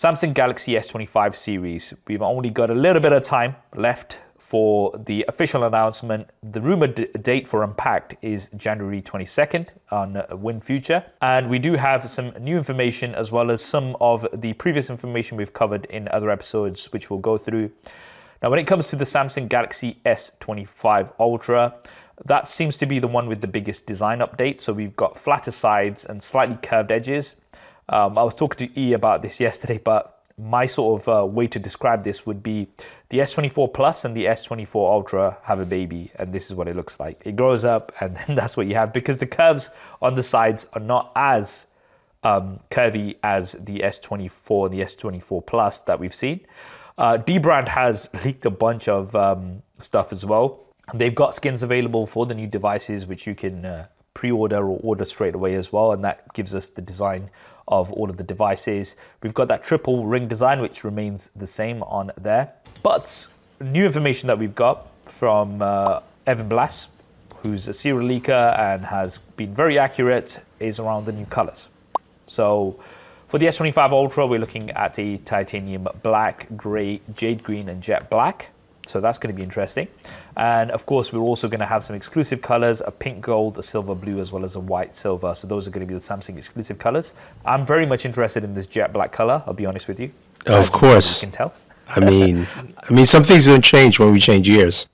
Samsung Galaxy S25 series. We've only got a little bit of time left for the official announcement. The rumored date for Unpacked is January 22nd on Win Future. And we do have some new information as well as some of the previous information we've covered in other episodes, which we'll go through. Now, when it comes to the Samsung Galaxy S25 Ultra, that seems to be the one with the biggest design update. So we've got flatter sides and slightly curved edges. I was talking to E about this yesterday, but my sort of way to describe this would be the S24 Plus and the S24 Ultra have a baby, and this is what it looks like. It grows up, and then that's what you have, because the curves on the sides are not as curvy as the S24 and the S24 Plus that we've seen. Dbrand has leaked a bunch of stuff as well. They've got skins available for the new devices, which you can pre-order or order straight away as well, and that gives us the design of all of the devices. We've got that triple ring design, which remains the same on there. But new information that we've got from Evan Blass, who's a serial leaker and has been very accurate, is around the new colors. So for the S25 Ultra, we're looking at a titanium black, gray, jade green, and jet black. So that's going to be interesting. And of course, we're also going to have some exclusive colors, a pink gold, a silver blue, as well as a white silver. So those are going to be the Samsung exclusive colors. I'm very much interested in this jet black color, I'll be honest with you. Of course. You can tell. I mean, some things don't change when we change years.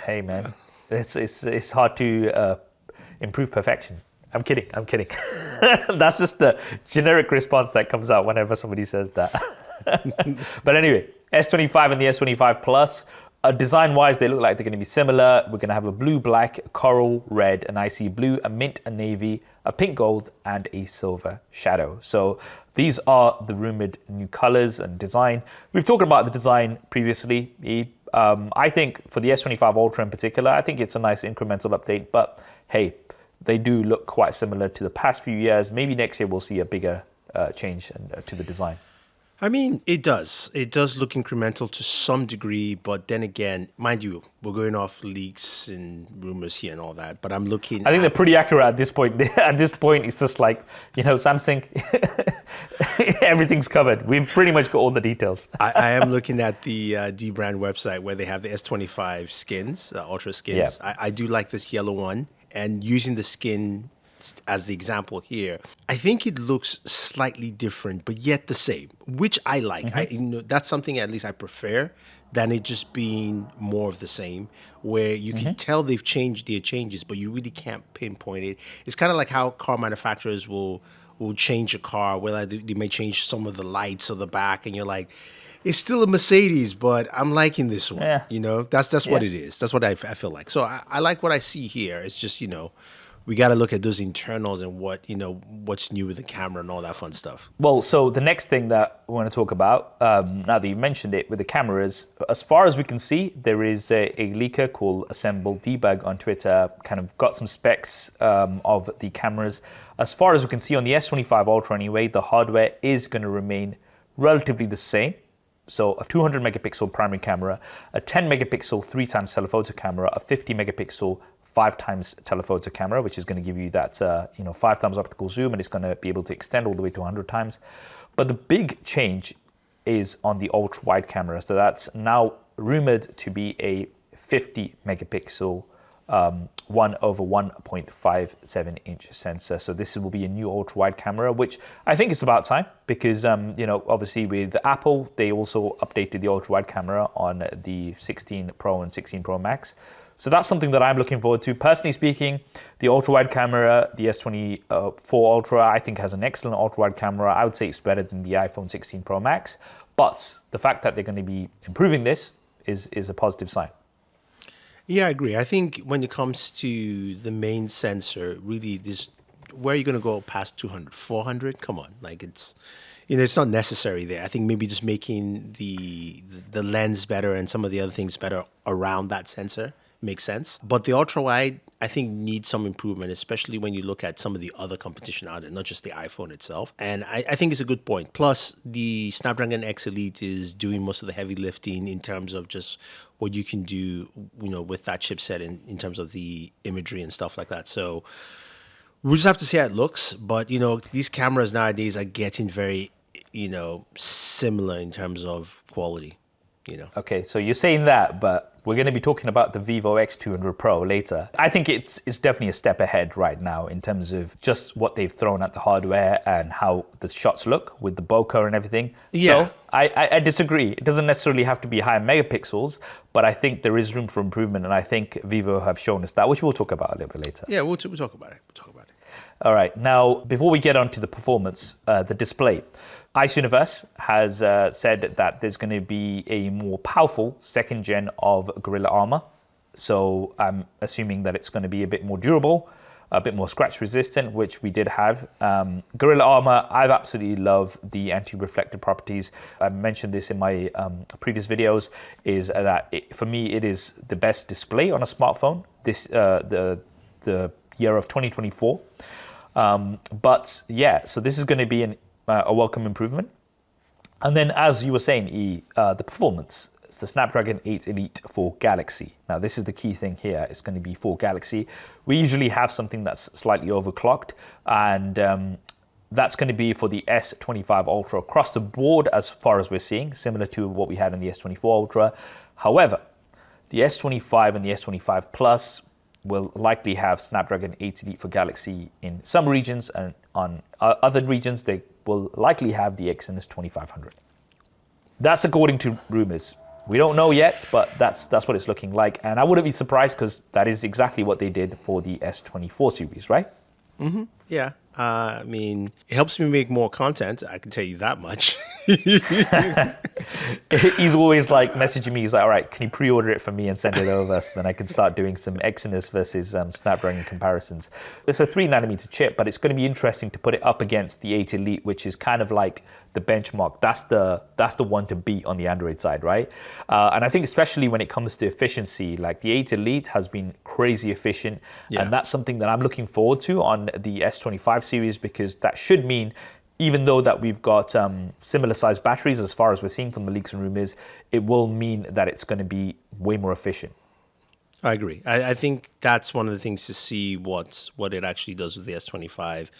Hey, man, it's hard to improve perfection. I'm kidding. That's just the generic response that comes out whenever somebody says that. But anyway, S25 and the S25 Plus, design-wise, they look like they're going to be similar. We're going to have a blue, black, coral, red, an icy blue, a mint, a navy, a pink gold, and a silver shadow. So these are the rumored new colors and design. We've talked about the design previously. I think for the S25 Ultra in particular, I think it's a nice incremental update. But hey, they do look quite similar to the past few years. Maybe next year we'll see a bigger change to the design. I mean, it does. It does look incremental to some degree, but then again, mind you, we're going off leaks and rumors here and all that, but I'm looking I think they're pretty accurate at this point. At this point, it's just like, Samsung, everything's covered. We've pretty much got all the details. I am looking at the Dbrand website where they have the S25 skins, Ultra skins. Yeah. I do like this yellow one, and using the skin as the example here, I think it looks slightly different, but yet the same, which I like. Mm-hmm. That's something at least I prefer than it just being more of the same, where you can tell they've changed their changes, but you really can't pinpoint it. It's kind of like how car manufacturers will change a car, where they may change some of the lights or the back, and you're like, it's still a Mercedes, but I'm liking this one. Yeah. That's what it is. That's what I feel like. So I like what I see here. It's just, we got to look at those internals and what's new with the camera and all that fun stuff. Well, so the next thing that we want to talk about, now that you've mentioned it with the cameras, as far as we can see, there is a leaker called Assemble Debug on Twitter, kind of got some specs of the cameras. As far as we can see on the S25 Ultra anyway, the hardware is going to remain relatively the same. So a 200 megapixel primary camera, a 10 megapixel 3x telephoto camera, a 50 megapixel 5x telephoto camera, which is going to give you that 5x optical zoom, and it's going to be able to extend all the way to 100 times. But the big change is on the ultra wide camera. So that's now rumored to be a 50 megapixel 1/1.57 inch sensor. So this will be a new ultra wide camera, which I think is about time, because obviously with Apple, they also updated the ultra wide camera on the 16 Pro and 16 Pro Max. So that's something that I'm looking forward to. Personally speaking, the ultra-wide camera, the S24 Ultra, I think has an excellent ultra-wide camera. I would say it's better than the iPhone 16 Pro Max. But the fact that they're going to be improving this is a positive sign. Yeah, I agree. I think when it comes to the main sensor, really, where are you going to go past 200, 400? Come on. It's not necessary there. I think maybe just making the lens better and some of the other things better around that sensor makes sense. But the ultra wide, I think, needs some improvement, especially when you look at some of the other competition out there, not just the iPhone itself. And I think it's a good point. Plus, the Snapdragon X Elite is doing most of the heavy lifting in terms of just what you can do, with that chipset in terms of the imagery and stuff like that. So we'll just have to see how it looks. But, these cameras nowadays are getting very similar in terms of quality. Okay, so you're saying that, but we're going to be talking about the Vivo X200 Pro later. I think it's definitely a step ahead right now in terms of just what they've thrown at the hardware and how the shots look with the bokeh and everything. Yeah. So I disagree. It doesn't necessarily have to be higher megapixels, but I think there is room for improvement, and I think Vivo have shown us that, which we'll talk about a little bit later. Yeah, we'll talk about it. All right, now before we get on to the performance, the display. Ice Universe has said that there's going to be a more powerful second gen of Gorilla Armor. So I'm assuming that it's going to be a bit more durable, a bit more scratch resistant, which we did have. Gorilla Armor, I've absolutely loved the anti-reflective properties. I mentioned this in my previous videos, is that for me, it is the best display on a smartphone this the year of 2024. But yeah, so this is going to be a welcome improvement. And then, as you were saying, the performance. It's the Snapdragon 8 Elite for Galaxy. Now, this is the key thing here. It's going to be for Galaxy. We usually have something that's slightly overclocked, and that's going to be for the S25 Ultra across the board as far as we're seeing, similar to what we had in the S24 Ultra. However, the S25 and the S25 Plus will likely have Snapdragon 8 Elite for Galaxy in some regions, and on other regions, they will likely have the Exynos 2500. That's according to rumors. We don't know yet, but that's what it's looking like. And I wouldn't be surprised because that is exactly what they did for the S24 series, right? Mm-hmm. Yeah. I mean, it helps me make more content. I can tell you that much. He's always like messaging me. He's like, all right, can you pre-order it for me and send it over so then I can start doing some Exynos versus Snapdragon comparisons. It's a 3nm chip, but it's going to be interesting to put it up against the 8 Elite, which is kind of like the benchmark. That's the one to beat on the Android side, right? And I think especially when it comes to efficiency, like the 8 Elite has been crazy efficient. Yeah. And that's something that I'm looking forward to on the S25 series, because that should mean, even though that we've got similar sized batteries as far as we're seeing from the leaks and rumors, it will mean that it's going to be way more efficient. I agree. I think that's one of the things to see what it actually does with the S25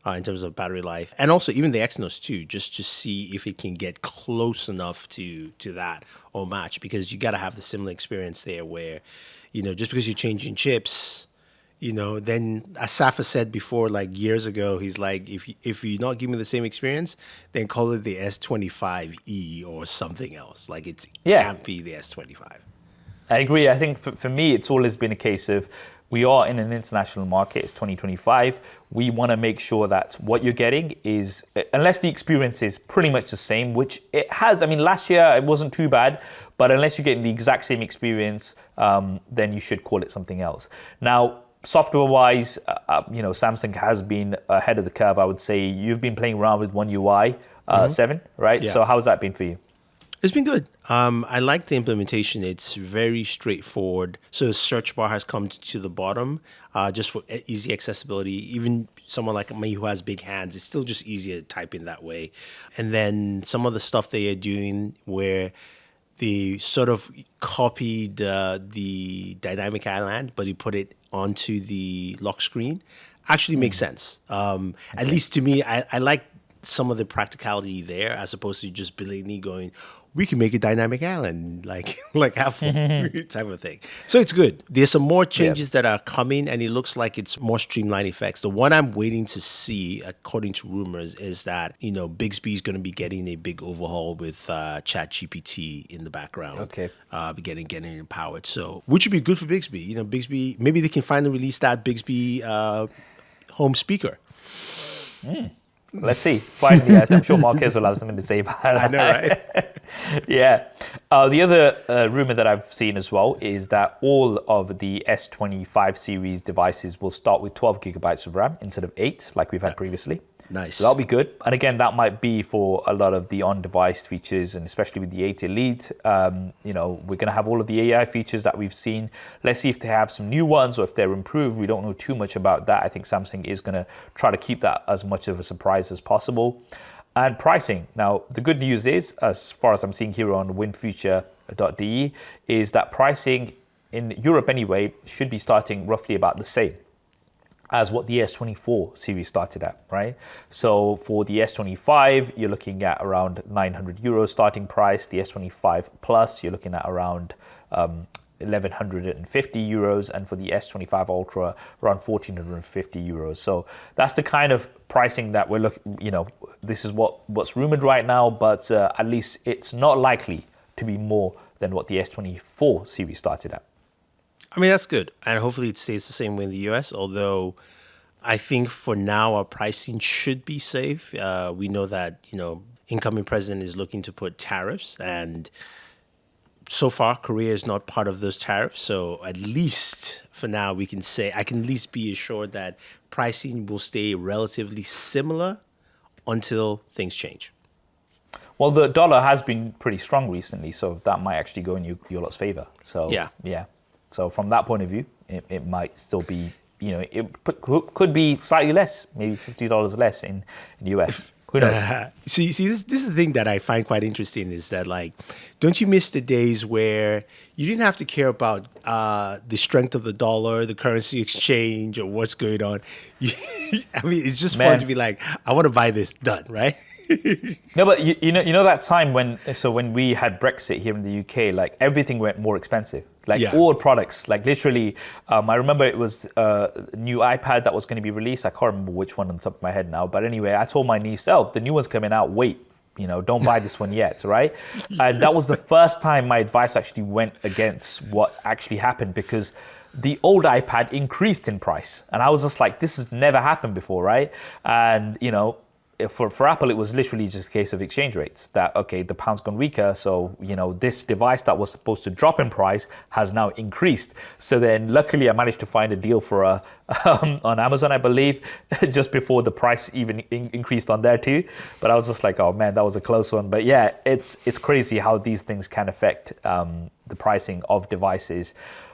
in terms of battery life, and also even the Exynos too, just to see if it can get close enough to that or match, because you got to have the similar experience there where, just because you're changing chips, then as Safa said before, like years ago, he's like, if you're not giving me the same experience, then call it the S25e or something else. Like it can't be the S25. I agree. I think for me, it's always been a case of, we are in an international market. It's 2025. We want to make sure that what you're getting is, unless the experience is pretty much the same, which it has. I mean, last year it wasn't too bad, but unless you're getting the exact same experience, then you should call it something else. Now, software-wise, Samsung has been ahead of the curve. I would say you've been playing around with One UI 7, right? Yeah. So how's that been for you? It's been good. I like the implementation. It's very straightforward. So the search bar has come to the bottom just for easy accessibility. Even someone like me who has big hands, it's still just easier to type in that way. And then some of the stuff they are doing where they sort of copied the dynamic island, but they put it onto the lock screen, actually makes sense. At least to me, I like some of the practicality there, as opposed to just blatantly going, we can make a dynamic island, like Apple type of thing. So it's good. There's some more changes that are coming, and it looks like it's more streamlined effects. The one I'm waiting to see, according to rumors, is that Bixby is going to be getting a big overhaul with ChatGPT in the background. Okay, getting empowered. So which would be good for Bixby. Bixby, maybe they can finally release that Bixby home speaker. Let's see. Finally, I'm sure Marquez will have something to say about that. I know, right? Yeah. The other rumor that I've seen as well is that all of the S25 series devices will start with 12 gigabytes of RAM instead of 8, like we've had previously. Nice. So that'll be good. And again, that might be for a lot of the on-device features, and especially with the 8 Elite. We're going to have all of the AI features that we've seen. Let's see if they have some new ones or if they're improved. We don't know too much about that. I think Samsung is going to try to keep that as much of a surprise as possible. And pricing. Now, the good news is, as far as I'm seeing here on winfuture.de, is that pricing in Europe anyway should be starting roughly about the same. as what the S24 series started at, right? So for the S25, you're looking at around 900 euros starting price. The S25 Plus, you're looking at around 1150 euros, and for the S25 Ultra, around 1450 euros. So that's the kind of pricing that we're looking. This is what's rumored right now, but at least it's not likely to be more than what the S24 series started at. I mean, that's good. And hopefully it stays the same way in the US, although I think for now our pricing should be safe. We know that, incoming president is looking to put tariffs, and so far Korea is not part of those tariffs. So at least for now I can at least be assured that pricing will stay relatively similar until things change. Well, the dollar has been pretty strong recently, so that might actually go in your lot's favor. So yeah. So from that point of view, it might still be, it could be slightly less, maybe $50 less in the US. Who knows? See, this is the thing that I find quite interesting is that, like, don't you miss the days where you didn't have to care about the strength of the dollar, the currency exchange, or what's going on? I mean, it's just fun to be like, I want to buy this, done, right? No, but you know that time when we had Brexit here in the UK, like everything went more expensive. Like all products, like literally, I remember it was a new iPad that was going to be released. I can't remember which one on the top of my head now. But anyway, I told my niece, oh, the new one's coming out. Wait, don't buy this one yet, right? And that was the first time my advice actually went against what actually happened, because the old iPad increased in price. And I was just like, this has never happened before, right? And, for Apple, it was literally just a case of exchange rates. That, okay, the pound's gone weaker, so, this device that was supposed to drop in price has now increased. So then, luckily, I managed to find a deal for on Amazon, I believe, just before the price even increased on there too. But I was just like, oh man, that was a close one. But yeah, it's crazy how these things can affect the pricing of devices.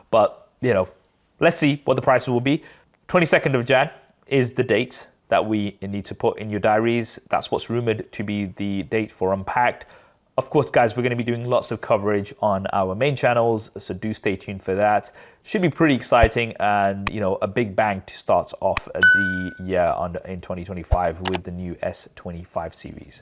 But, let's see what the prices will be. 22nd of Jan is the date that we need to put in your diaries. That's what's rumored to be the date for Unpacked. Of course, guys, we're going to be doing lots of coverage on our main channels, so do stay tuned for that. Should be pretty exciting, and a big bang to start off the year in 2025 with the new S25 series.